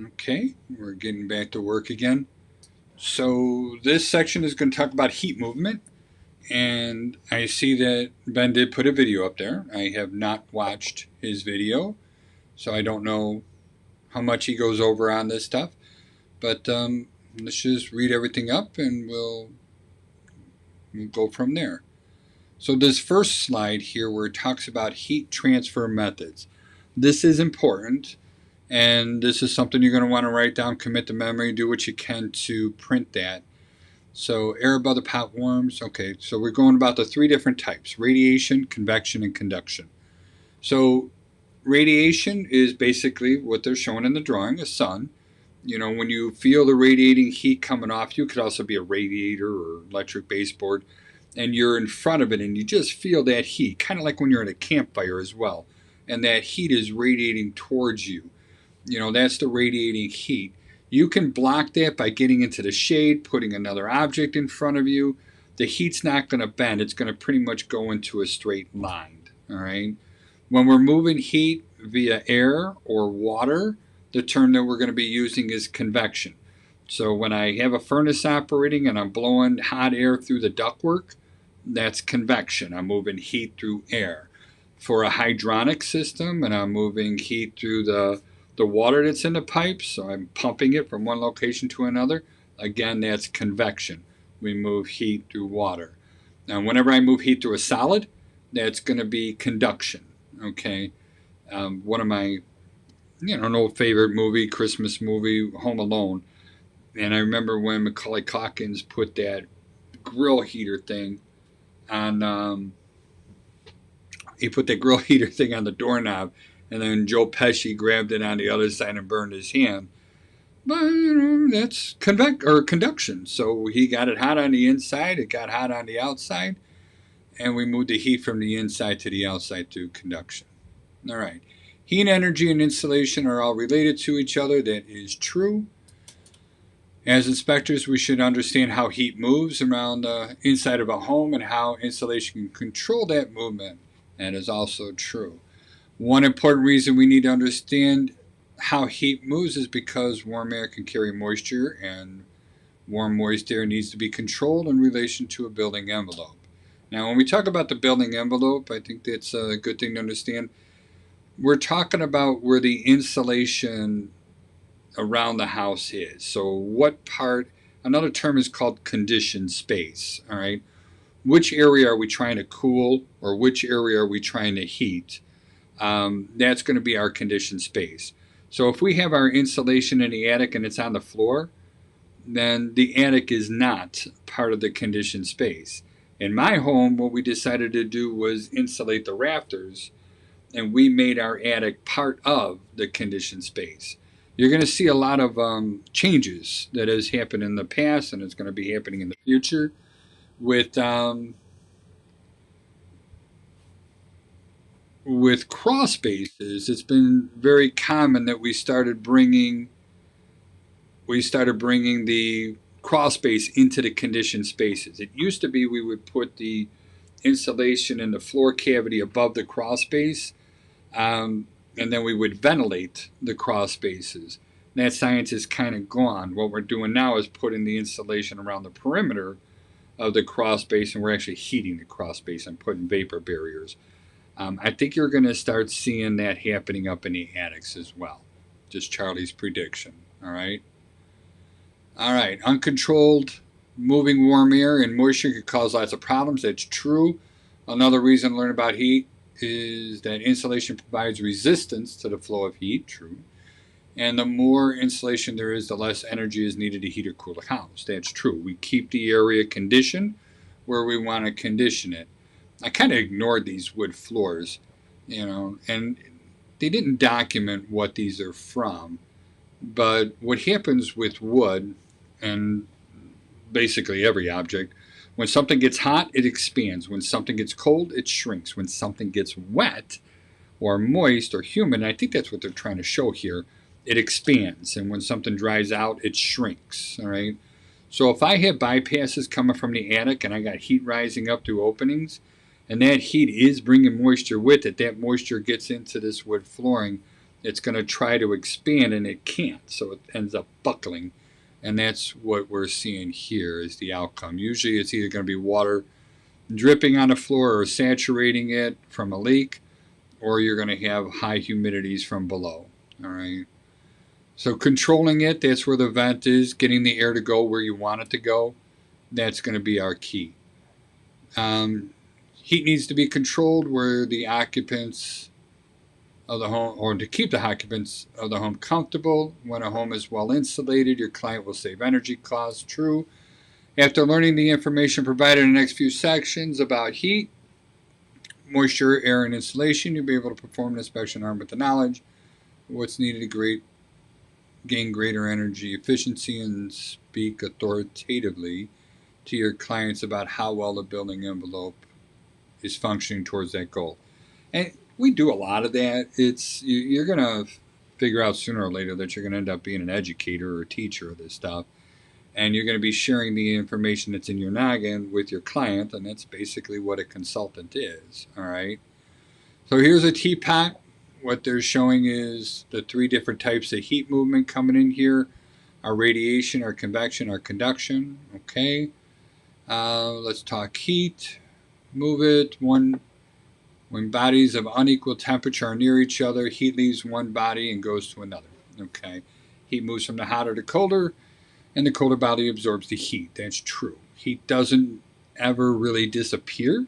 Okay, we're getting back to work again. So this section is going to talk about heat movement, and I see that Ben did put a video up there. I have not watched his video, so I don't know how much he goes over on this stuff. But let's just read everything up, and we'll go from there. So this first slide here, where it talks about heat transfer methods, this is important. And this is something you're going to want to write down, commit to memory, do what you can to print that. So air above the pot warms. Okay, so we're going about the three different types: radiation, convection, and conduction. So radiation is basically what they're showing in the drawing, a sun. You know, when you feel the radiating heat coming off you, it could also be a radiator or electric baseboard, and you're in front of it and you just feel that heat, kind of like when you're at a campfire as well, and that heat is radiating towards you. You know, that's the radiating heat. You can block that by getting into the shade, putting another object in front of you. The heat's not going to bend. It's going to pretty much go into a straight line. All right. When we're moving heat via air or water, the term that we're going to be using is convection. So when I have a furnace operating and I'm blowing hot air through the ductwork, that's convection. I'm moving heat through air. For a hydronic system, and I'm moving heat through the water that's in the pipes, so I'm pumping it from one location to another. Again, that's convection. We move heat through water. Now, whenever I move heat through a solid, that's going to be conduction. Okay, one of my, an old favorite movie, Christmas movie, Home Alone, and I remember when Macaulay Culkin put that grill heater thing on. He put that grill heater thing on the doorknob, and then Joe Pesci grabbed it on the other side and burned his hand. But that's conduction. So he got it hot on the inside, it got hot on the outside, and we moved the heat from the inside to the outside through conduction. All right. Heat, energy, and insulation are all related to each other. That is true. As inspectors, we should understand how heat moves around the inside of a home and how insulation can control that movement. That is also true. One important reason we need to understand how heat moves is because warm air can carry moisture, and warm, moist air needs to be controlled in relation to a building envelope. Now, when we talk about the building envelope, I think that's a good thing to understand. We're talking about where the insulation around the house is. So what part, another term is called conditioned space, all right? Which area are we trying to cool, or which area are we trying to heat? That's going to be our conditioned space. So if we have our insulation in the attic and it's on the floor, then the attic is not part of the conditioned space. In my home, what we decided to do was insulate the rafters, and we made our attic part of the conditioned space. You're going to see a lot of changes that has happened in the past, and it's going to be happening in the future with crawl spaces. It's been very common that we started bringing the crawl space into the conditioned spaces. It used to be we would put the insulation in the floor cavity above the crawl space, and then we would ventilate the crawl spaces. That science is kind of gone. What we're doing now is putting the insulation around the perimeter of the crawl space, and we're actually heating the crawl space and putting vapor barriers. I think you're going to start seeing that happening up in the attics as well. Just Charlie's prediction. All right. All right. Uncontrolled moving warm air and moisture could cause lots of problems. That's true. Another reason to learn about heat is that insulation provides resistance to the flow of heat. True. And the more insulation there is, the less energy is needed to heat or cool the house. That's true. We keep the area conditioned where we want to condition it. I kind of ignored these wood floors, and they didn't document what these are from. But what happens with wood, and basically every object, when something gets hot, it expands. When something gets cold, it shrinks. When something gets wet or moist or humid, and I think that's what they're trying to show here, it expands. And when something dries out, it shrinks. All right. So if I have bypasses coming from the attic and I got heat rising up through openings, and that heat is bringing moisture with it, that moisture gets into this wood flooring, it's going to try to expand and it can't, so it ends up buckling. And that's what we're seeing here is the outcome. Usually it's either going to be water dripping on the floor or saturating it from a leak, or you're going to have high humidities from below. All right. So controlling it, that's where the vent is, getting the air to go where you want it to go. That's going to be our key. Heat needs to be controlled where the occupants of the home, or to keep the occupants of the home comfortable. When a home is well insulated, your client will save energy costs. True. After learning the information provided in the next few sections about heat, moisture, air, and insulation, you'll be able to perform an inspection armed with the knowledge of what's needed to gain greater energy efficiency and speak authoritatively to your clients about how well the building envelope is functioning towards that goal. And we do a lot of that. You're going to figure out sooner or later that you're going to end up being an educator or a teacher of this stuff. And you're going to be sharing the information that's in your noggin with your client, and that's basically what a consultant is. All right. So here's a teapot. What they're showing is the 3 different types of heat movement coming in here. Our radiation, our convection, our conduction. Okay. Let's talk heat. Move it. When bodies of unequal temperature are near each other, heat leaves one body and goes to another. Okay. Heat moves from the hotter to colder, and the colder body absorbs the heat. That's true. Heat doesn't ever really disappear.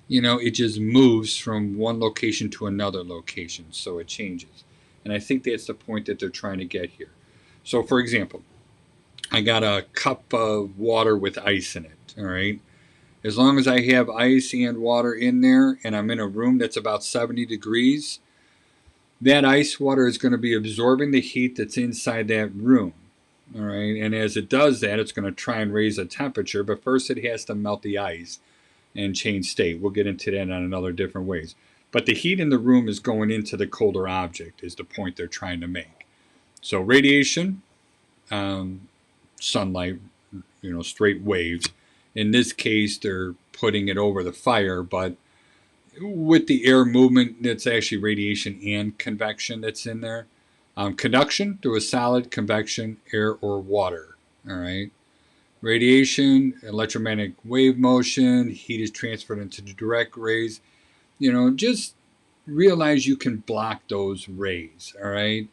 It just moves from one location to another location, so it changes. And I think that's the point that they're trying to get here. So, for example, I got a cup of water with ice in it, all right? As long as I have ice and water in there, and I'm in a room that's about 70 degrees, that ice water is going to be absorbing the heat that's inside that room. All right, and as it does that, it's going to try and raise the temperature, but first it has to melt the ice and change state. We'll get into that on another different ways. But the heat in the room is going into the colder object is the point they're trying to make. So radiation, sunlight, straight waves. In this case, they're putting it over the fire, but with the air movement, it's actually radiation and convection that's in there. Conduction through a solid, convection, air, or water. All right. Radiation, electromagnetic wave motion, heat is transferred into the direct rays. Just realize you can block those rays. All right.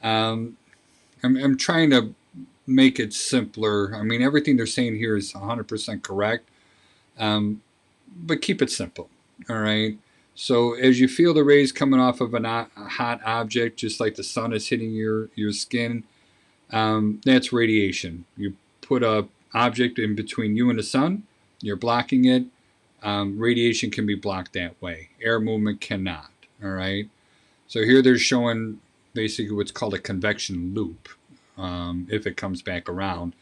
I'm trying to make it simpler. I mean, everything they're saying here is 100% correct, but keep it simple. All right. So as you feel the rays coming off of a hot object, just like the sun is hitting your skin, that's radiation. You put a object in between you and the sun, you're blocking it. Radiation can be blocked that way. Air movement cannot. All right. So here they're showing basically what's called a convection loop. If it comes back around,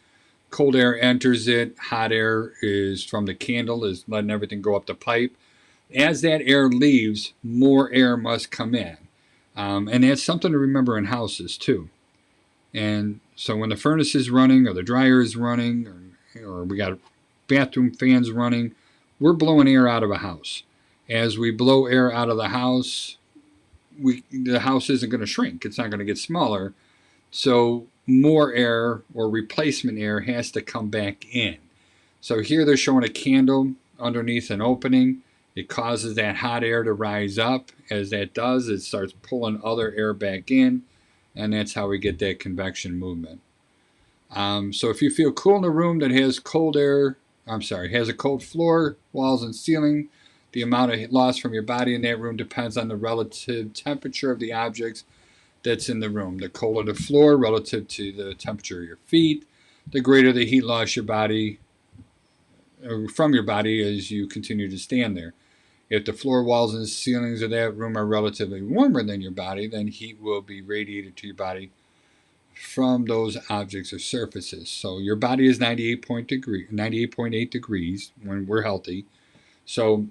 cold air enters it. Hot air is from the candle, is letting everything go up the pipe. As that air leaves, more air must come in. And that's something to remember in houses too. And so when the furnace is running or the dryer is running or we got bathroom fans running, we're blowing air out of a house. As we blow air out of the house isn't going to shrink. It's not going to get smaller. So more air or replacement air has to come back in. So here they're showing a candle underneath an opening. It causes that hot air to rise up. As that does, it starts pulling other air back in, and that's how we get that convection movement. So if you feel cool in a room that has has a cold floor, walls, and ceiling, the amount of loss from your body in that room depends on the relative temperature of the objects that's in the room. The colder the floor relative to the temperature of your feet, the greater the heat loss from your body as you continue to stand there. If the floor, walls, and ceilings of that room are relatively warmer than your body, then heat will be radiated to your body from those objects or surfaces. So your body is 98.8 degrees when we're healthy. So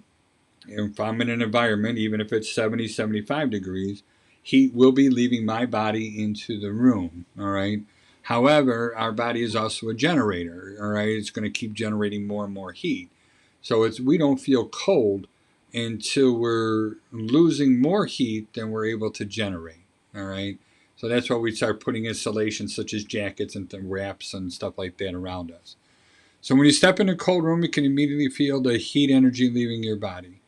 if I'm in an environment, even if it's 70, 75 degrees, heat will be leaving my body into the room, all right? However, our body is also a generator, all right? It's going to keep generating more and more heat. So we don't feel cold until we're losing more heat than we're able to generate, All right. So that's why we start putting insulation such as jackets and wraps and stuff like that around us. So when you step in a cold room, you can immediately feel the heat energy leaving your body.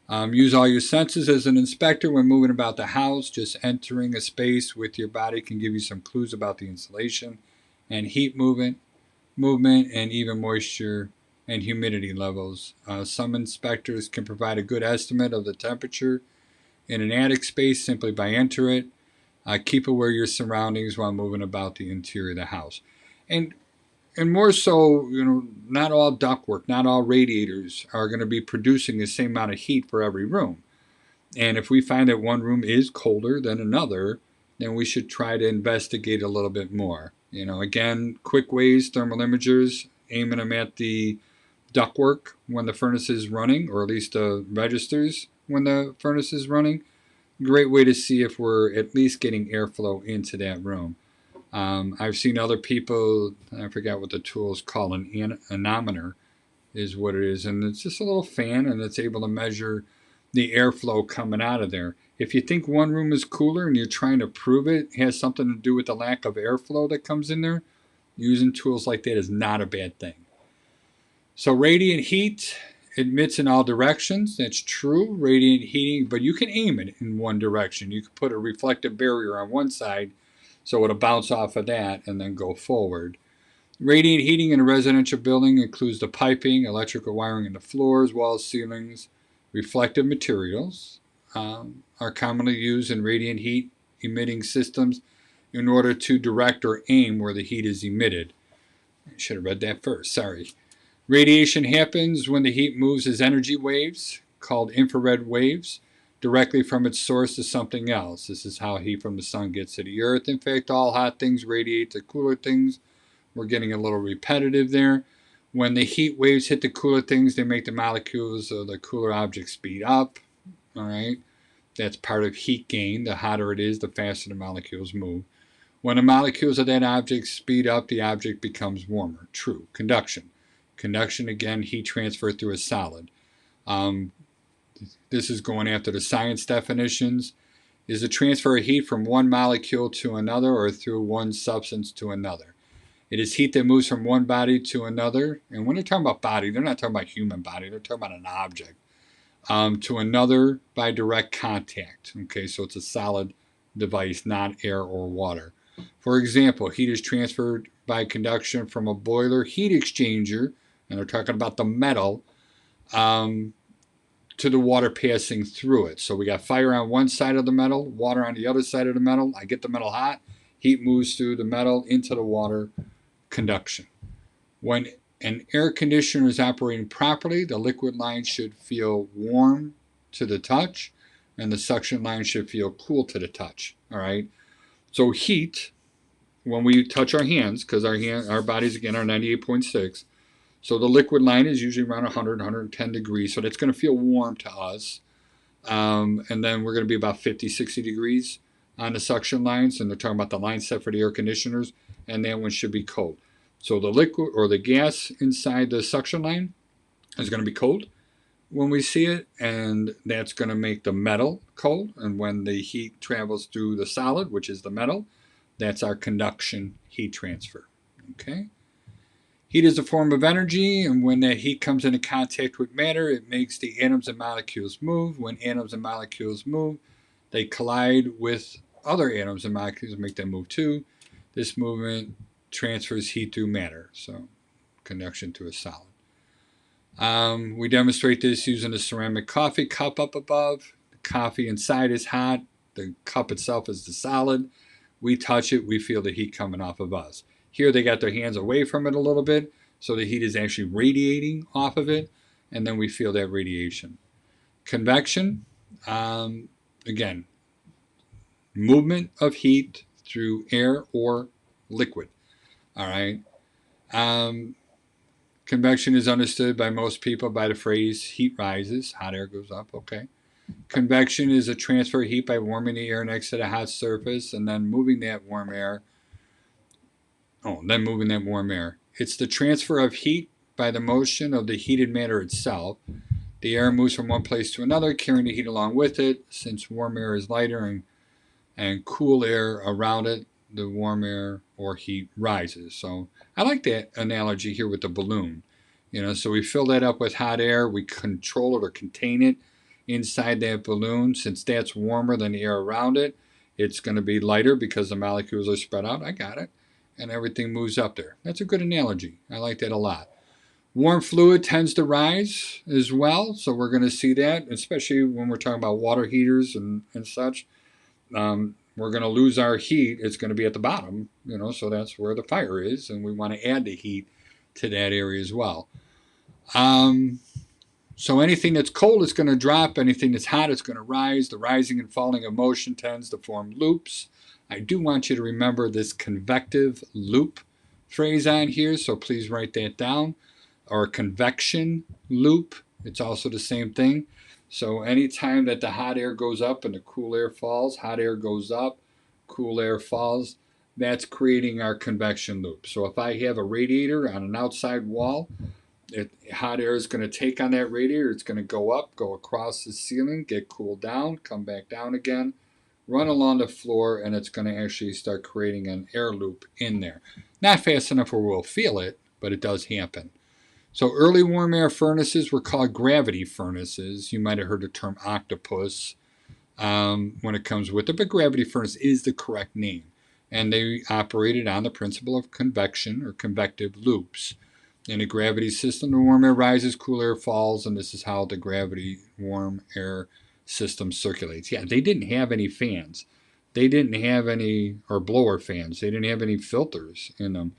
Use all your senses as an inspector when moving about the house. Just entering a space with your body can give you some clues about the insulation and heat movement, and even moisture and humidity levels. Some inspectors can provide a good estimate of the temperature in an attic space simply by entering it. Keep aware of your surroundings while moving about the interior of the house. And more so, not all ductwork, not all radiators are going to be producing the same amount of heat for every room. And if we find that one room is colder than another, then we should try to investigate a little bit more. Again, quick ways, thermal imagers, aiming them at the ductwork when the furnace is running, or at least the registers when the furnace is running. Great way to see if we're at least getting airflow into that room. I've seen other people, I forgot what the tool is called, an anemometer is what it is, and it's just a little fan, and it's able to measure the airflow coming out of there. If you think one room is cooler and you're trying to prove it has something to do with the lack of airflow that comes in there, using tools like that is not a bad thing. So radiant heat emits in all directions. That's true, radiant heating, but you can aim it in one direction. You can put a reflective barrier on one side so it'll bounce off of that and then go forward. Radiant heating in a residential building includes the piping, electrical wiring in the floors, walls, ceilings. Reflective materials are commonly used in radiant heat emitting systems in order to direct or aim where the heat is emitted. I should have read that first, sorry. Radiation happens when the heat moves as energy waves, called infrared waves, directly from its source to something else. This is how heat from the sun gets to the earth. In fact, all hot things radiate to cooler things. We're getting a little repetitive there. When the heat waves hit the cooler things, they make the molecules of the cooler object speed up. All right, that's part of heat gain. The hotter it is, the faster the molecules move. When the molecules of that object speed up, the object becomes warmer. True. Conduction. Conduction, again, heat transfer through a solid. This is going after the science definitions. Is the transfer of heat from one molecule to another or through one substance to another. It is heat that moves from one body to another. And when they're talking about body, they're not talking about human body. They're talking about an object. To another by direct contact. Okay, so it's a solid device, not air or water. For example, heat is transferred by conduction from a boiler heat exchanger, and they're talking about the metal, to the water passing through it. So we got fire on one side of the metal, water on the other side of the metal. I get the metal hot, heat moves through the metal into the water, conduction. When an air conditioner is operating properly, the liquid line should feel warm to the touch, and the suction line should feel cool to the touch. All right. So heat, when we touch our hands, because our bodies again are 98.6, so the liquid line is usually around 100, 110 degrees, so that's going to feel warm to us. And then we're going to be about 50, 60 degrees on the suction lines, and they're talking about the line set for the air conditioners, and that one should be cold. So the liquid or the gas inside the suction line is going to be cold when we see it, and that's going to make the metal cold. And when the heat travels through the solid, which is the metal, that's our conduction heat transfer. Okay. Heat is a form of energy, and when that heat comes into contact with matter, it makes the atoms and molecules move. When atoms and molecules move, they collide with other atoms and molecules and make them move too. This movement transfers heat through matter, so conduction to a solid. We demonstrate this using the ceramic coffee cup up above. The coffee inside is hot. The cup itself is the solid. We touch it, we feel the heat coming off of us. Here they got their hands away from it a little bit, so the heat is actually radiating off of it, and then we feel that radiation. Convection, again, movement of heat through air or liquid. All right. Convection is understood by most people by the phrase heat rises, hot air goes up. Okay. Convection is a transfer of heat by warming the air next to the hot surface and then moving that warm air. It's the transfer of heat by the motion of the heated matter itself. The air moves from one place to another, carrying the heat along with it. Since warm air is lighter and and cool air around it, the warm air or heat rises. So I like that analogy here with the balloon. So we fill that up with hot air, we control it or contain it inside that balloon. Since that's warmer than the air around it, it's going to be lighter because the molecules are spread out. I got it. And everything moves up there. That's a good analogy. I like that a lot. Warm fluid tends to rise as well, so we're going to see that, especially when we're talking about water heaters and such. We're going to lose our heat. It's going to be at the bottom, so that's where the fire is, and we want to add the heat to that area as well. So anything that's cold is going to drop. Anything that's hot is going to rise. The rising and falling of motion tends to form loops. I do want you to remember this convective loop phrase on here, so please write that down. Or convection loop, it's also the same thing. So anytime that the hot air goes up and the cool air falls, hot air goes up, cool air falls, that's creating our convection loop. So if I have a radiator on an outside wall, hot air is going to take on that radiator, it's going to go up, go across the ceiling, get cooled down, come back down again, run along the floor, and it's going to actually start creating an air loop in there. Not fast enough where we'll feel it, but it does happen. So early warm air furnaces were called gravity furnaces. You might have heard the term octopus when it comes with it, but gravity furnace is the correct name. And they operated on the principle of convection or convective loops. In a gravity system, the warm air rises, cool air falls, and this is how the gravity warm air system circulates. Yeah, they didn't have any fans. They didn't have any, or blower fans. They didn't have any filters in them.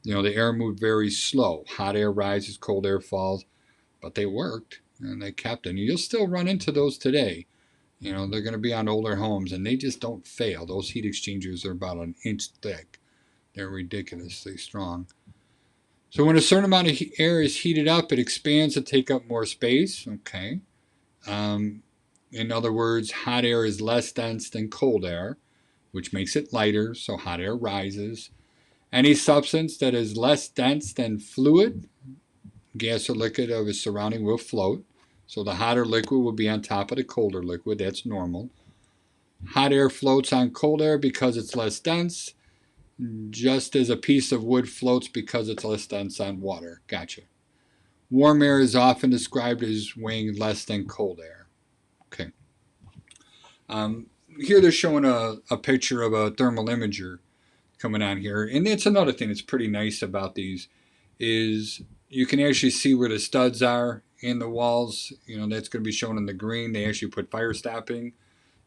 The air moved very slow. Hot air rises, cold air falls, but they worked and they kept it. And you'll still run into those today. They're going to be on older homes and they just don't fail. Those heat exchangers are about an inch thick. They're ridiculously strong. So when a certain amount of air is heated up, it expands to take up more space. Okay. In other words, hot air is less dense than cold air, which makes it lighter, so hot air rises. Any substance that is less dense than fluid, gas or liquid of its surrounding will float. So the hotter liquid will be on top of the colder liquid. That's normal. Hot air floats on cold air because it's less dense, just as a piece of wood floats because it's less dense on water. Gotcha. Warm air is often described as weighing less than cold air. Okay. Here they're showing a picture of a thermal imager coming on here, and that's another thing that's pretty nice about these is you can actually see where the studs are in the walls. That's going to be shown in the green. They actually put fire stopping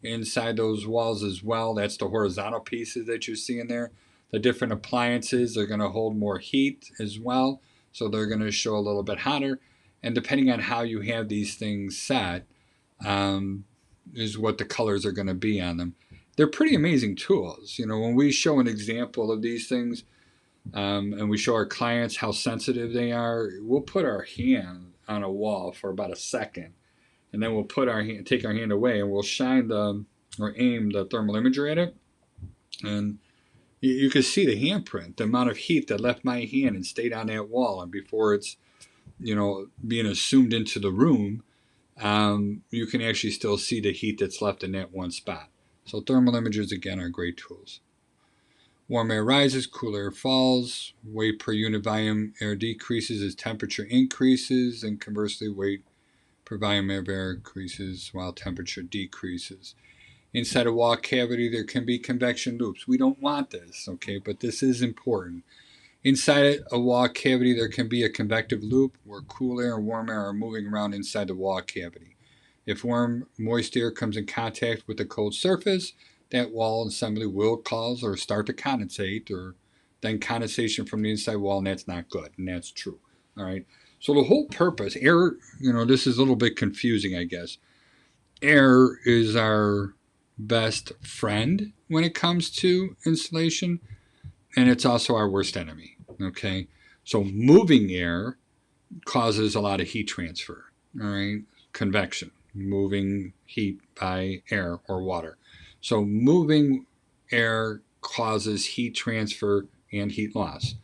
inside those walls as well. That's the horizontal pieces that you're seeing there. The different appliances are going to hold more heat as well, so they're going to show a little bit hotter, and depending on how you have these things set is what the colors are going to be on them. They're pretty amazing tools. When we show an example of these things and we show our clients how sensitive they are, we'll put our hand on a wall for about a second, and then we'll take our hand away, and we'll shine or aim the thermal imager at it, and you can see the handprint, the amount of heat that left my hand and stayed on that wall, and before it's being assumed into the room, you can actually still see the heat that's left in that one spot. So thermal imagers, again, are great tools. Warm air rises, cool air falls. Weight per unit volume air decreases as temperature increases, and conversely, weight per volume of air increases while temperature decreases. Inside a wall cavity, there can be convection loops. We don't want this, okay, but this is important. Inside a wall cavity, there can be a convective loop where cool air and warm air are moving around inside the wall cavity. If warm, moist air comes in contact with the cold surface, that wall assembly will cause or start to condensate, or then condensation from the inside wall, and that's not good, and that's true. All right. So the whole purpose, air, this is a little bit confusing, I guess. Air is our best friend when it comes to insulation, and it's also our worst enemy. Okay. So moving air causes a lot of heat transfer. All right. Convection. Moving heat by air or water. So moving air causes heat transfer and heat loss.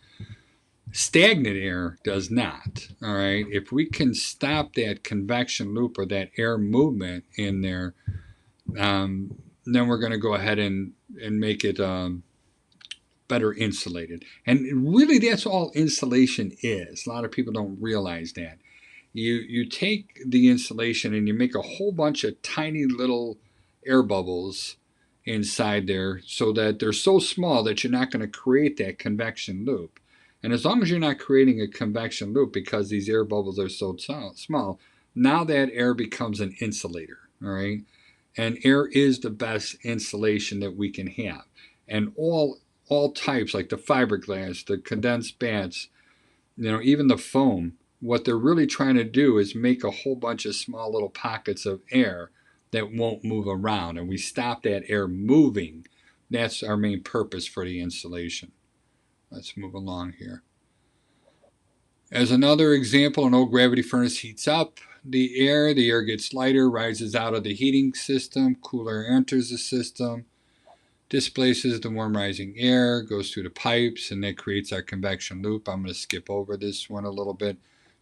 Stagnant air does not. All right. If we can stop that convection loop or that air movement in there, then we're going to go ahead and make it better insulated. And really, that's all insulation is. A lot of people don't realize that. You take the insulation and you make a whole bunch of tiny little air bubbles inside there so that they're so small that you're not going to create that convection loop. And as long as you're not creating a convection loop because these air bubbles are so small, now that air becomes an insulator, all right? And air is the best insulation that we can have. And all types, like the fiberglass, the condensed bats, even the foam, what they're really trying to do is make a whole bunch of small little pockets of air that won't move around. And we stop that air moving. That's our main purpose for the insulation. Let's move along here. As another example, an old gravity furnace heats up the air gets lighter, rises out of the heating system, cooler air enters the system, displaces the warm rising air, goes through the pipes, and that creates our convection loop. I'm going to skip over this one a little bit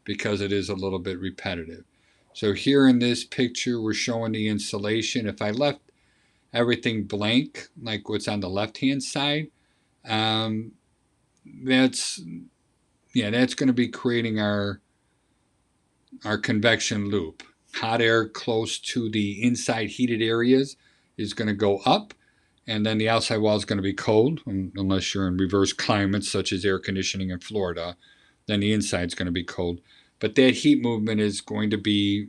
because it is a little bit repetitive. So here in this picture, we're showing the insulation. If I left everything blank, like what's on the left-hand side, that's going to be creating our convection loop. Hot air close to the inside heated areas is going to go up, and then the outside wall is going to be cold, unless you're in reverse climates such as air conditioning in Florida, then the inside is going to be cold. But that heat movement is going to be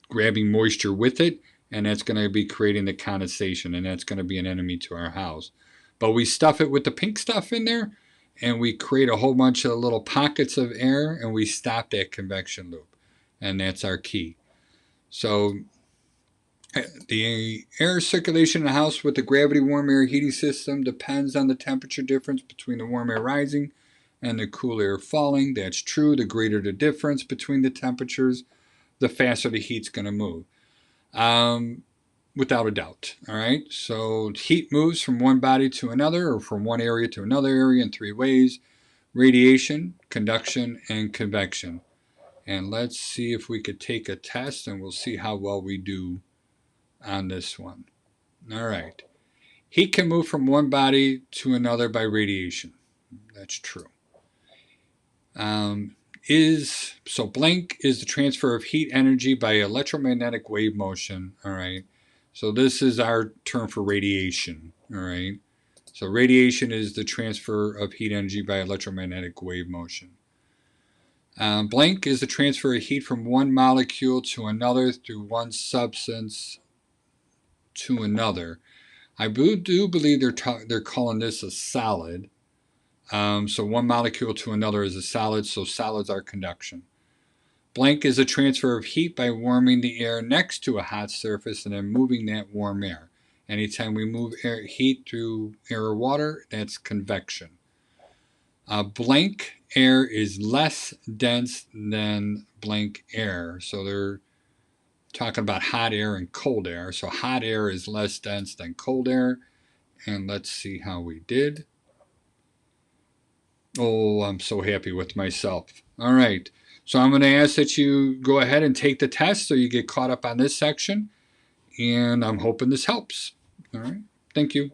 grabbing moisture with it, and that's going to be creating the condensation, and that's going to be an enemy to our house. But we stuff it with the pink stuff in there, and we create a whole bunch of little pockets of air, and we stop that convection loop. And that's our key. So the air circulation in the house with the gravity warm air heating system depends on the temperature difference between the warm air rising and the cool air falling. That's true. The greater the difference between the temperatures, the faster the heat's going to move. Without a doubt. All right. So heat moves from one body to another, or from one area to another area, in three ways: radiation, conduction, and convection. And let's see if we could take a test, and we'll see how well we do on this one. All right. Heat can move from one body to another by radiation. That's true. So blank is the transfer of heat energy by electromagnetic wave motion. All right. So this is our term for radiation. All right. So radiation is the transfer of heat energy by electromagnetic wave motion. Blank is the transfer of heat from one molecule to another through one substance to another. I do believe they're calling this a solid. So one molecule to another is a solid, so solids are conduction. Blank is a transfer of heat by warming the air next to a hot surface and then moving that warm air. Anytime we move heat through air or water, that's convection. Blank air is less dense than blank air. So they're talking about hot air and cold air. So hot air is less dense than cold air. And let's see how we did. Oh, I'm so happy with myself. All right. So I'm going to ask that you go ahead and take the test so you get caught up on this section. And I'm hoping this helps. All right. Thank you.